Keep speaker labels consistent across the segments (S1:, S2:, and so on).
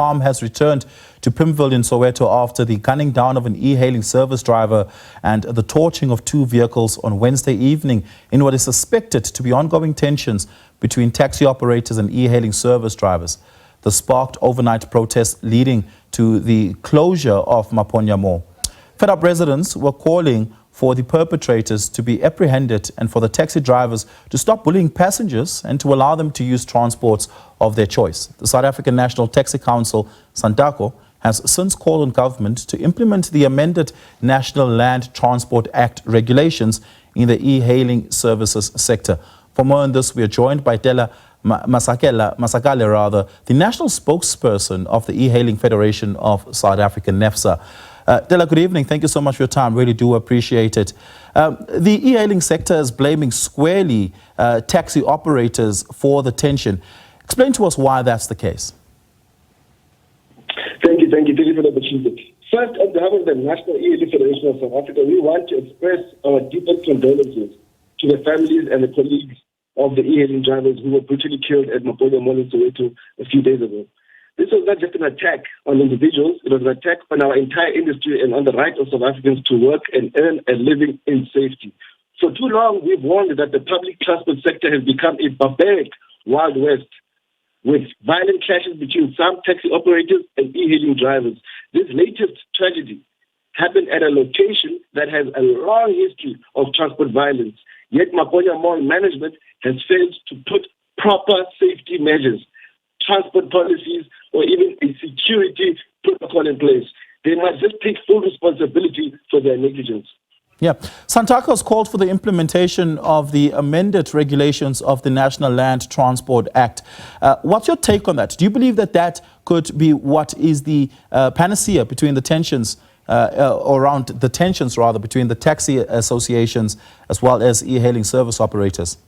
S1: calm has returned to Pimville in Soweto after the gunning down of an e-hailing service driver and the torching of 2 vehicles on Wednesday evening in what is suspected to be ongoing tensions between taxi operators and e-hailing service drivers. This sparked overnight protests leading to the closure of Maponya Mall. Fed-up residents were calling for the perpetrators to be apprehended and for the taxi drivers to stop bullying passengers and to allow them to use transports of their choice. The South African National Taxi Council, Santaco, has since called on government to implement the amended National Land Transport Act regulations in the e-hailing services sector. For more on this, we are joined by Tella, Masakale, the national spokesperson of the E-Hailing Federation of South Africa, NEFSA. Tella, good evening. Thank you so much for your time. Really do appreciate it. The e-hailing sector is blaming squarely taxi operators for the tension. Explain to us why that's the case.
S2: Thank you for the opportunity. First, on behalf of the National E-Hailing Federation of South Africa, we want to express our deepest condolences to the families and the colleagues of the e-hailing drivers who were brutally killed at Maponya Mall in Soweto a few days ago. This was not just an attack on individuals, it was an attack on our entire industry and on the right of South Africans to work and earn a living in safety. For too long, we've warned that the public transport sector has become a barbaric Wild West, with violent clashes between some taxi operators and e-hailing drivers. This latest tragedy happened at a location that has a long history of transport violence. Yet Maponya Mall management has failed to put proper safety measures, transport policies, or even a security protocol in place. They must just take full responsibility for their negligence.
S1: Yeah, Santaco has called for the implementation of the amended regulations of the National Land Transport Act. What's your take on that? Do you believe that that could be what is the panacea between the tensions, around the tensions rather, between the taxi associations as well as e-hailing service operators?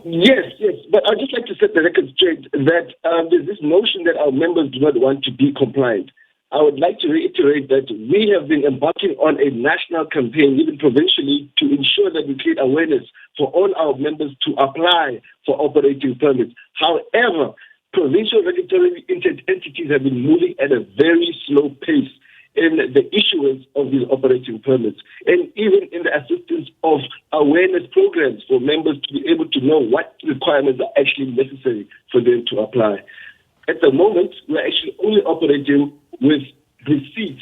S2: Yes, but I'd just like to set the record straight that there's this notion that our members do not want to be compliant. I would like to reiterate that we have been embarking on a national campaign, even provincially, to ensure that we create awareness for all our members to apply for operating permits. However, provincial regulatory entities have been moving at a very slow pace in the issuance of these operating permits, and even in the assistance of awareness programs for members to be able to know what requirements are actually necessary for them to apply. At the moment, we're actually only operating with receipts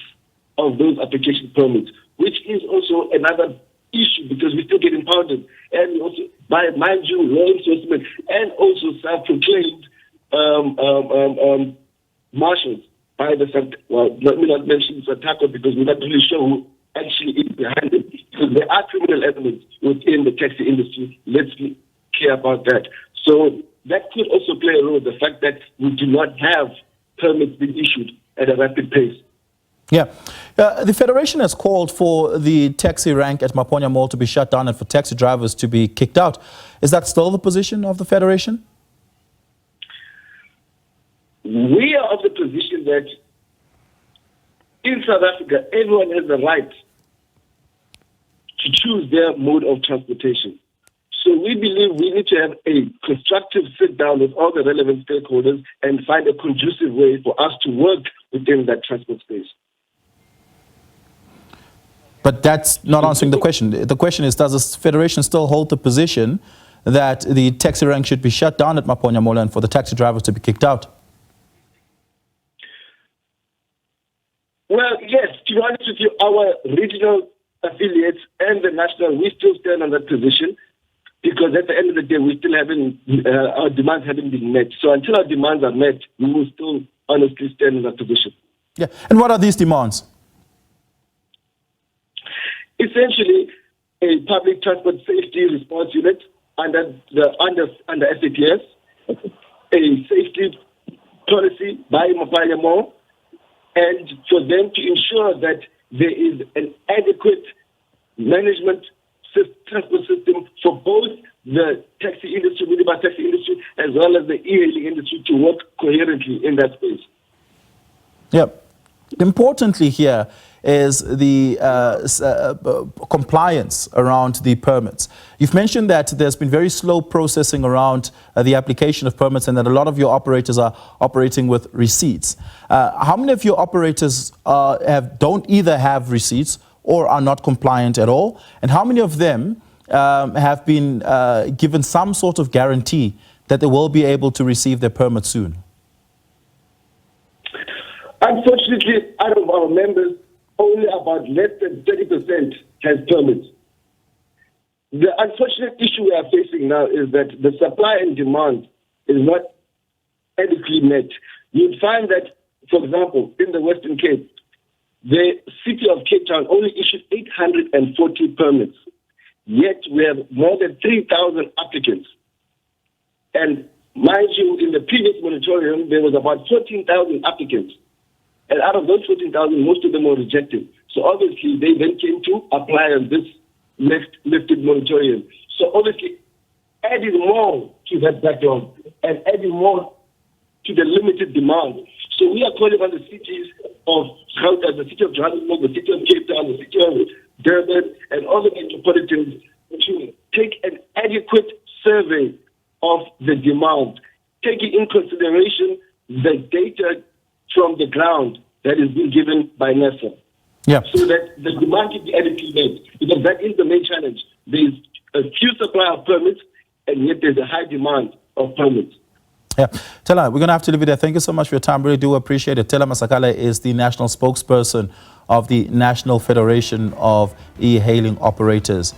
S2: of those application permits, which is also another issue because we still get impounded. And we also, by mind you, law enforcement and also self-proclaimed marshals by the let me not mention Santaco because we're not really sure who actually is behind it. Because there are criminal elements within the taxi industry. Let's be clear about that. So that could also play a role, the fact that we do not have permits being issued at a rapid pace.
S1: Yeah. The Federation has called for the taxi rank at Maponya Mall to be shut down and for taxi drivers to be kicked out. Is that still the position of the Federation?
S2: We are of the position that in South Africa, everyone has the right to choose their mode of transportation. So we believe we need to have a constructive sit-down with all the relevant stakeholders and find a conducive way for us to work within that transport space.
S1: But that's not answering the question. The question is, does the Federation still hold the position that the taxi rank should be shut down at Maponya Mall and for the taxi drivers to be kicked out?
S2: Well, yes, to be honest with you, our regional affiliates and the national, we still stand on that position because at the end of the day, we still haven't, our demands haven't been met. So until our demands are met, we will still honestly stand in that position.
S1: Yeah, and what are these demands?
S2: Essentially, a public transport safety response unit under SABC, a safety policy by Maponya Mall, and for them to ensure that there is an adequate management transport system for both the taxi industry, minibus taxi industry, as well as the e-hailing industry to work coherently in that space.
S1: Yeah. Importantly here is the compliance around the permits. You've mentioned that there's been very slow processing around the application of permits and that a lot of your operators are operating with receipts. How many of your operators don't either have receipts or are not compliant at all? And how many of them have been given some sort of guarantee that they will be able to receive their permit soon?
S2: Unfortunately, out of our members, only about less than 30% has permits. The unfortunate issue we are facing now is that the supply and demand is not adequately met. You'd find that, for example, in the Western Cape, the city of Cape Town only issued 840 permits, yet we have more than 3,000 applicants. And mind you, in the previous moratorium, there was about 14,000 applicants. And out of those 14,000, most of them were rejected. So obviously, they then came to apply on this lifted moratorium. So obviously, adding more to that backlog and adding more to the limited demand. So we are calling on the cities of Soweto, the city of Johannesburg, the city of Cape Town, the city of Durban, and all the metropolitans to take an adequate survey of the demand, taking in consideration the data from the ground that is being given by NEFSA.
S1: Yeah.
S2: So that the demand can be adequately met, because that is the main challenge. There is a few supply of permits, and yet there's a high demand of permits.
S1: Yeah. Tella, we're going to have to leave it there. Thank you so much for your time. Really do appreciate it. Tella Masakale is the national spokesperson of the National Federation of E-Hailing Operators.